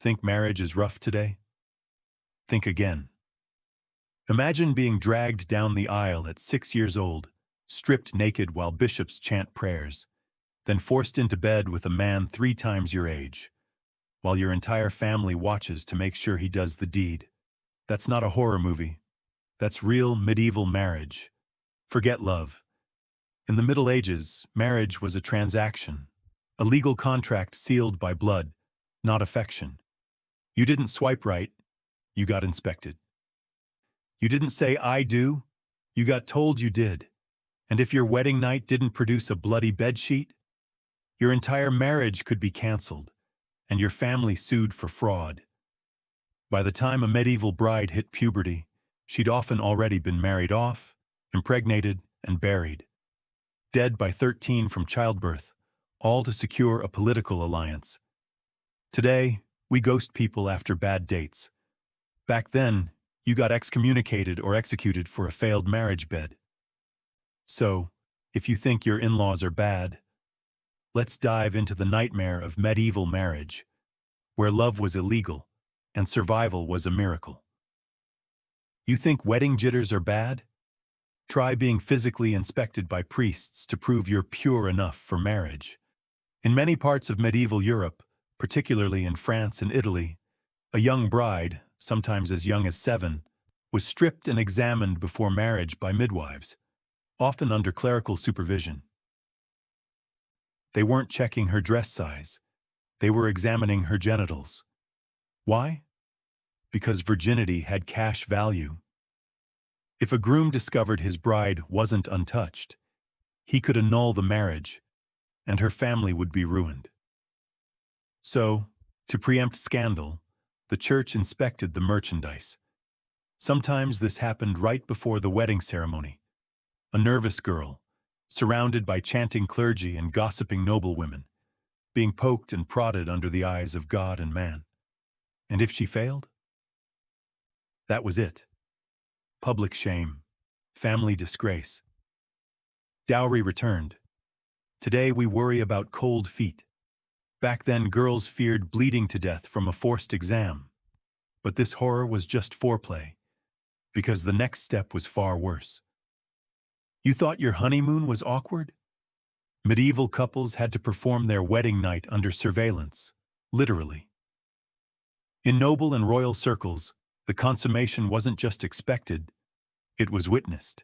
Think marriage is rough today? Think again. Imagine being dragged down the aisle at 6 years old, stripped naked while bishops chant prayers, then forced into bed with a man 3 times your age, while your entire family watches to make sure he does the deed. That's not a horror movie. That's real medieval marriage. Forget love. In the Middle Ages, marriage was a transaction, a legal contract sealed by blood, not affection. You didn't swipe right, you got inspected. You didn't say, "I do," you got told you did. And if your wedding night didn't produce a bloody bedsheet, your entire marriage could be canceled, and your family sued for fraud. By the time a medieval bride hit puberty, she'd often already been married off, impregnated, and buried. Dead by 13 from childbirth, all to secure a political alliance. Today, we ghost people after bad dates. Back then, you got excommunicated or executed for a failed marriage bed. So, if you think your in-laws are bad, let's dive into the nightmare of medieval marriage, where love was illegal and survival was a miracle. You think wedding jitters are bad? Try being physically inspected by priests to prove you're pure enough for marriage. In many parts of medieval Europe, particularly in France and Italy, a young bride, sometimes as young as 7, was stripped and examined before marriage by midwives, often under clerical supervision. They weren't checking her dress size. They were examining her genitals. Why? Because virginity had cash value. If a groom discovered his bride wasn't untouched, he could annul the marriage, and her family would be ruined. So, to preempt scandal, the church inspected the merchandise. Sometimes this happened right before the wedding ceremony. A nervous girl, surrounded by chanting clergy and gossiping noblewomen, being poked and prodded under the eyes of God and man. And if she failed? That was it. Public shame, family disgrace. Dowry returned. Today we worry about cold feet. Back then girls feared bleeding to death from a forced exam. But this horror was just foreplay, because the next step was far worse. You thought your honeymoon was awkward? Medieval couples had to perform their wedding night under surveillance, literally. In noble and royal circles, the consummation wasn't just expected, it was witnessed.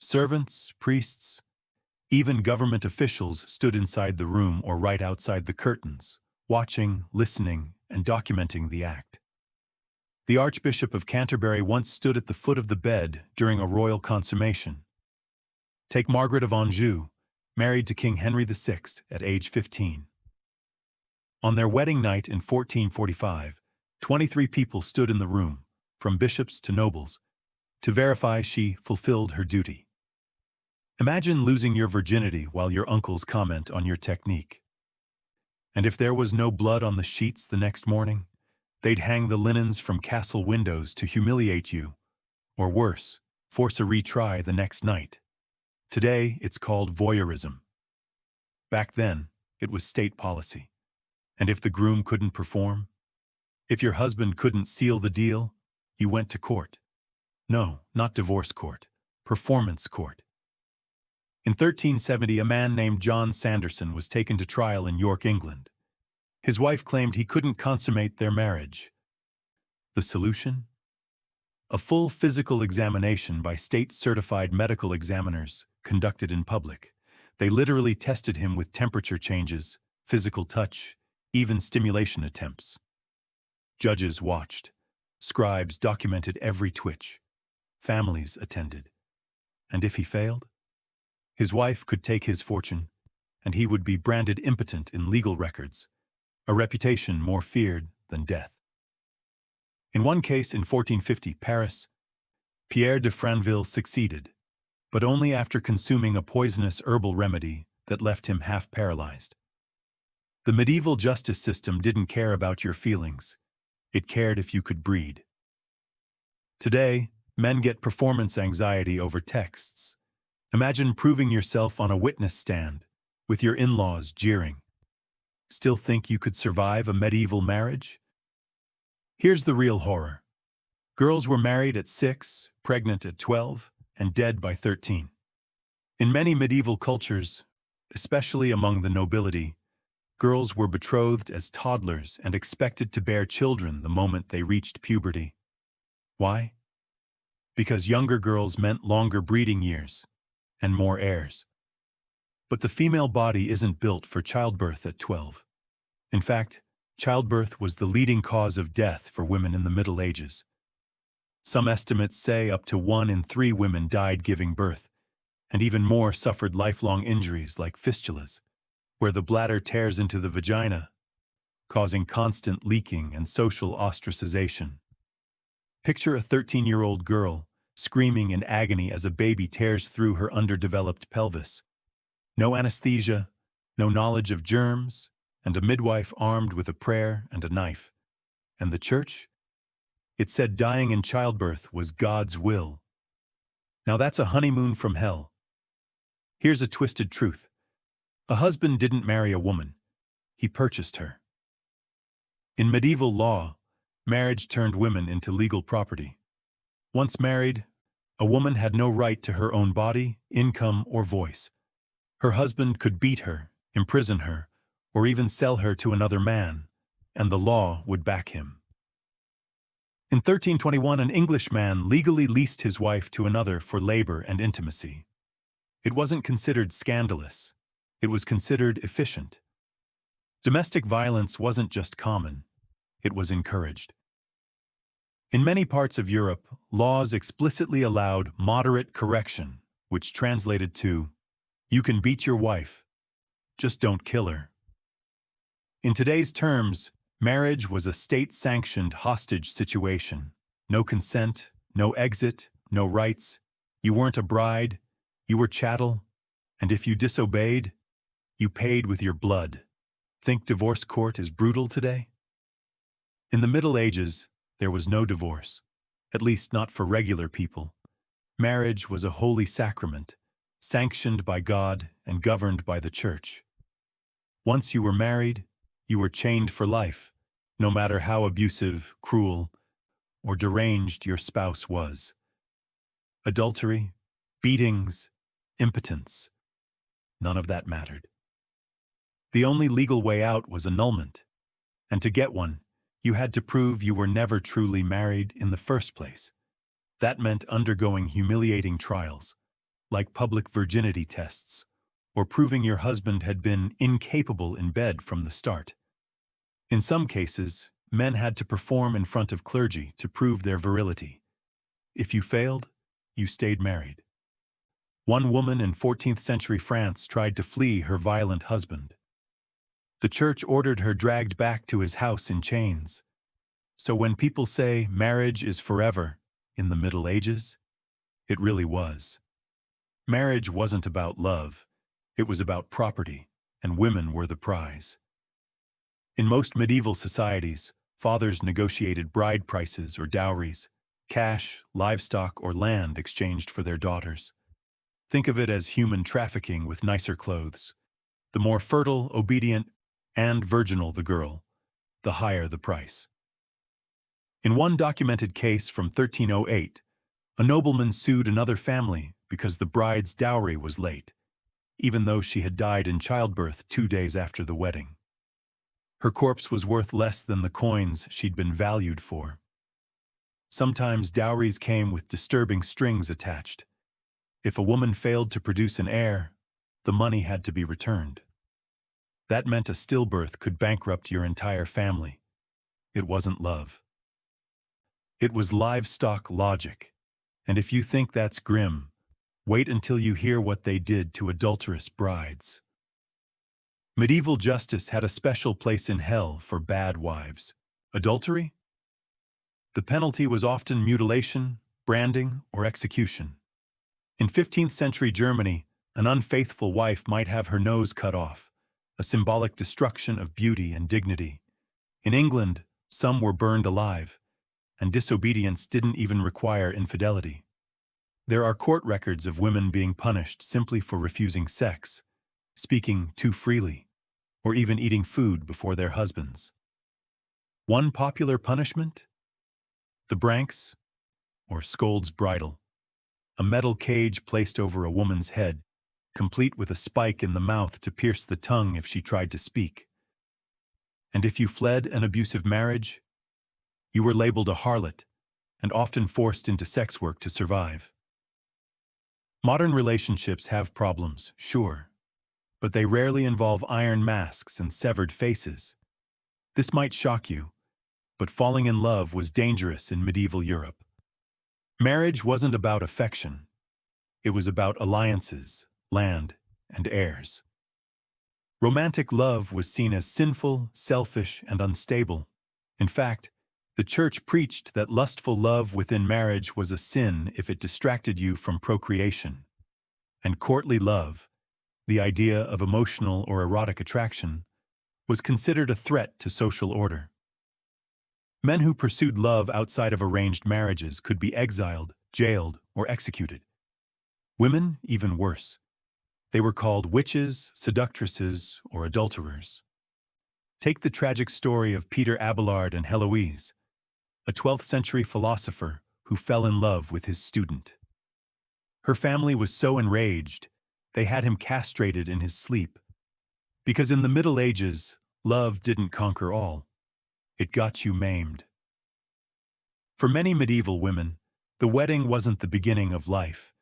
Servants, priests, even government officials stood inside the room or right outside the curtains, watching, listening, and documenting the act. The Archbishop of Canterbury once stood at the foot of the bed during a royal consummation. Take Margaret of Anjou, married to King Henry VI at age 15. On their wedding night in 1445, 23 people stood in the room, from bishops to nobles, to verify she fulfilled her duty. Imagine losing your virginity while your uncles comment on your technique. And if there was no blood on the sheets the next morning, they'd hang the linens from castle windows to humiliate you, or worse, force a retry the next night. Today, it's called voyeurism. Back then, it was state policy. And if the groom couldn't perform, if your husband couldn't seal the deal, you went to court. No, not divorce court, performance court. In 1370, a man named John Sanderson was taken to trial in York, England. His wife claimed he couldn't consummate their marriage. The solution? A full physical examination by state-certified medical examiners conducted in public. They literally tested him with temperature changes, physical touch, even stimulation attempts. Judges watched. Scribes documented every twitch. Families attended. And if he failed? His wife could take his fortune, and he would be branded impotent in legal records, a reputation more feared than death. In one case in 1450 Paris, Pierre de Franville succeeded, but only after consuming a poisonous herbal remedy that left him half paralyzed. The medieval justice system didn't care about your feelings. It cared if you could breed. Today, men get performance anxiety over texts. Imagine proving yourself on a witness stand, with your in-laws jeering. Still think you could survive a medieval marriage? Here's the real horror. Girls were married at 6, pregnant at 12, and dead by 13. In many medieval cultures, especially among the nobility, girls were betrothed as toddlers and expected to bear children the moment they reached puberty. Why? Because younger girls meant longer breeding years and more heirs. But the female body isn't built for childbirth at 12. In fact, childbirth was the leading cause of death for women in the Middle Ages. Some estimates say up to 1 in 3 women died giving birth, and even more suffered lifelong injuries like fistulas, where the bladder tears into the vagina, causing constant leaking and social ostracization. Picture a 13-year-old girl screaming in agony as a baby tears through her underdeveloped pelvis. No anesthesia, no knowledge of germs, and a midwife armed with a prayer and a knife. And the church? It said dying in childbirth was God's will. Now that's a honeymoon from hell. Here's a twisted truth. A husband didn't marry a woman. He purchased her. In medieval law, marriage turned women into legal property. Once married, a woman had no right to her own body, income, or voice. Her husband could beat her, imprison her, or even sell her to another man, and the law would back him. In 1321, an Englishman legally leased his wife to another for labor and intimacy. It wasn't considered scandalous. It was considered efficient. Domestic violence wasn't just common. It was encouraged. In many parts of Europe, laws explicitly allowed moderate correction, which translated to, "You can beat your wife, just don't kill her." In today's terms, marriage was a state-sanctioned hostage situation. No consent, no exit, no rights. You weren't a bride, you were chattel, and if you disobeyed, you paid with your blood. Think divorce court is brutal today? In the Middle Ages, there was no divorce, at least not for regular people. Marriage was a holy sacrament, sanctioned by God and governed by the church. Once you were married, you were chained for life, no matter how abusive, cruel, or deranged your spouse was. Adultery, beatings, impotence, none of that mattered. The only legal way out was annulment, and to get one, you had to prove you were never truly married in the first place. That meant undergoing humiliating trials, like public virginity tests, or proving your husband had been incapable in bed from the start. In some cases, men had to perform in front of clergy to prove their virility. If you failed, you stayed married. One woman in 14th century France tried to flee her violent husband. The church ordered her dragged back to his house in chains. So when people say marriage is forever in the Middle Ages, it really was. Marriage wasn't about love, it was about property, and women were the prize. In most medieval societies, fathers negotiated bride prices or dowries, cash, livestock, or land exchanged for their daughters. Think of it as human trafficking with nicer clothes. The more fertile, obedient, and virginal the girl, the higher the price. In one documented case from 1308, a nobleman sued another family because the bride's dowry was late, even though she had died in childbirth 2 days after the wedding. Her corpse was worth less than the coins she'd been valued for. Sometimes dowries came with disturbing strings attached. If a woman failed to produce an heir, the money had to be returned. That meant a stillbirth could bankrupt your entire family. It wasn't love. It was livestock logic. And if you think that's grim, wait until you hear what they did to adulterous brides. Medieval justice had a special place in hell for bad wives. Adultery? The penalty was often mutilation, branding, or execution. In 15th century Germany, an unfaithful wife might have her nose cut off, a symbolic destruction of beauty and dignity. In England, some were burned alive, and disobedience didn't even require infidelity. There are court records of women being punished simply for refusing sex, speaking too freely, or even eating food before their husbands. One popular punishment? The branks, or scold's bridle, a metal cage placed over a woman's head, complete with a spike in the mouth to pierce the tongue if she tried to speak. And if you fled an abusive marriage, you were labeled a harlot and often forced into sex work to survive. Modern relationships have problems, sure, but they rarely involve iron masks and severed faces. This might shock you, but falling in love was dangerous in medieval Europe. Marriage wasn't about affection. It was about alliances, land, and heirs. Romantic love was seen as sinful, selfish, and unstable. In fact, the church preached that lustful love within marriage was a sin if it distracted you from procreation. And courtly love, the idea of emotional or erotic attraction, was considered a threat to social order. Men who pursued love outside of arranged marriages could be exiled, jailed, or executed. Women, even worse. They were called witches, seductresses, or adulterers. Take the tragic story of Peter Abelard and Heloise, a 12th century philosopher who fell in love with his student. Her family was so enraged, they had him castrated in his sleep. Because in the Middle Ages, love didn't conquer all. It got you maimed. For many medieval women, the wedding wasn't the beginning of life.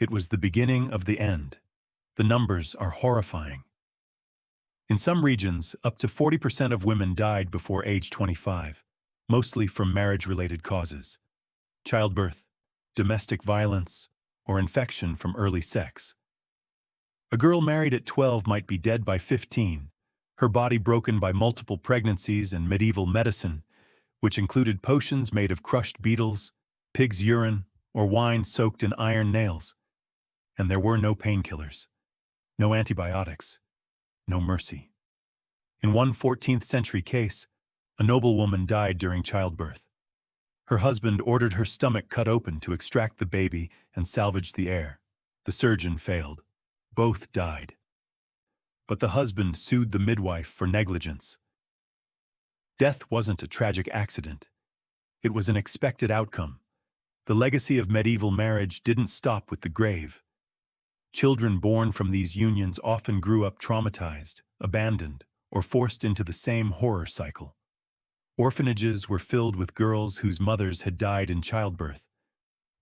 It was the beginning of the end. The numbers are horrifying. In some regions, up to 40% of women died before age 25, mostly from marriage-related causes: childbirth, domestic violence, or infection from early sex. A girl married at 12 might be dead by 15, her body broken by multiple pregnancies and medieval medicine, which included potions made of crushed beetles, pig's urine, or wine soaked in iron nails. And there were no painkillers, no antibiotics, no mercy. In one 14th century case, a noblewoman died during childbirth. Her husband ordered her stomach cut open to extract the baby and salvage the heir. The surgeon failed. Both died. But the husband sued the midwife for negligence. Death wasn't a tragic accident. It was an expected outcome. The legacy of medieval marriage didn't stop with the grave. Children born from these unions often grew up traumatized, abandoned, or forced into the same horror cycle. Orphanages were filled with girls whose mothers had died in childbirth.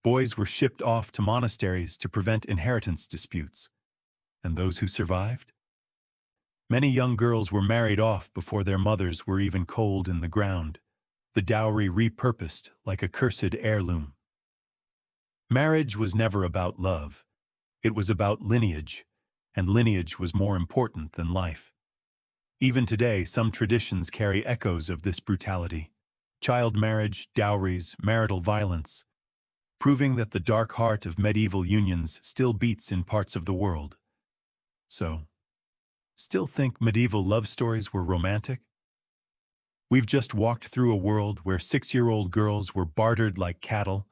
Boys were shipped off to monasteries to prevent inheritance disputes. And those who survived? Many young girls were married off before their mothers were even cold in the ground, the dowry repurposed like a cursed heirloom. Marriage was never about love. It was about lineage, and lineage was more important than life. Even today, some traditions carry echoes of this brutality: child marriage, dowries, marital violence, proving that the dark heart of medieval unions still beats in parts of the world. So, still think medieval love stories were romantic? We've just walked through a world where 6-year-old girls were bartered like cattle,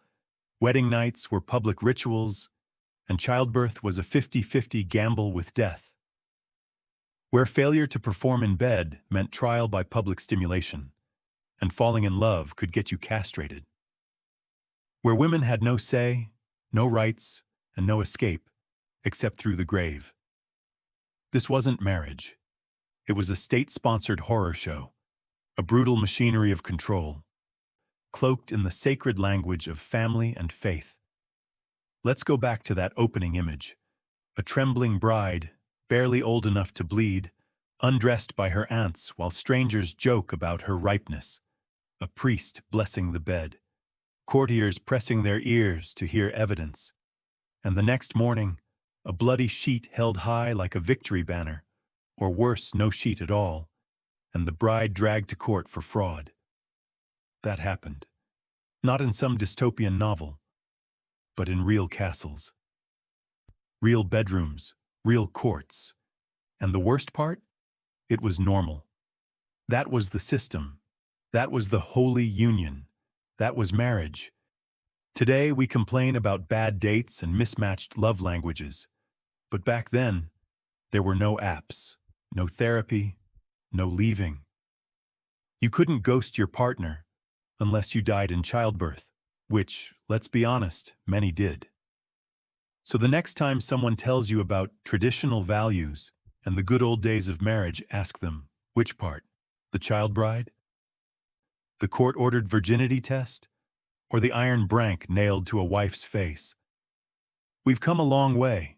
wedding nights were public rituals, and childbirth was a 50-50 gamble with death. Where failure to perform in bed meant trial by public stimulation, and falling in love could get you castrated. Where women had no say, no rights, and no escape, except through the grave. This wasn't marriage. It was a state-sponsored horror show, a brutal machinery of control, cloaked in the sacred language of family and faith. Let's go back to that opening image. A trembling bride, barely old enough to bleed, undressed by her aunts while strangers joke about her ripeness. A priest blessing the bed, courtiers pressing their ears to hear evidence. And the next morning, a bloody sheet held high like a victory banner, or worse, no sheet at all, and the bride dragged to court for fraud. That happened. Not in some dystopian novel, but in real castles. Real bedrooms, real courts. And the worst part? It was normal. That was the system. That was the holy union. That was marriage. Today we complain about bad dates and mismatched love languages. But back then, there were no apps, no therapy, no leaving. You couldn't ghost your partner unless you died in childbirth, which, let's be honest, many did. So the next time someone tells you about traditional values and the good old days of marriage, ask them, which part? The child bride? The court-ordered virginity test? Or the iron brank nailed to a wife's face? We've come a long way,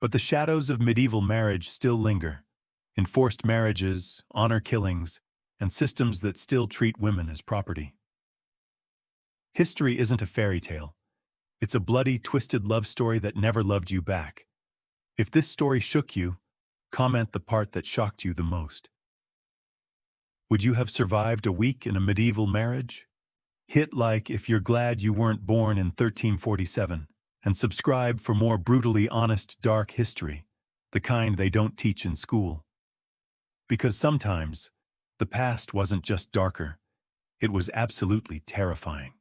but the shadows of medieval marriage still linger. Enforced marriages, honor killings, and systems that still treat women as property. History isn't a fairy tale. It's a bloody, twisted love story that never loved you back. If this story shook you, comment the part that shocked you the most. Would you have survived a week in a medieval marriage? Hit like if you're glad you weren't born in 1347, and subscribe for more brutally honest, dark history, the kind they don't teach in school. Because sometimes, the past wasn't just darker, it was absolutely terrifying.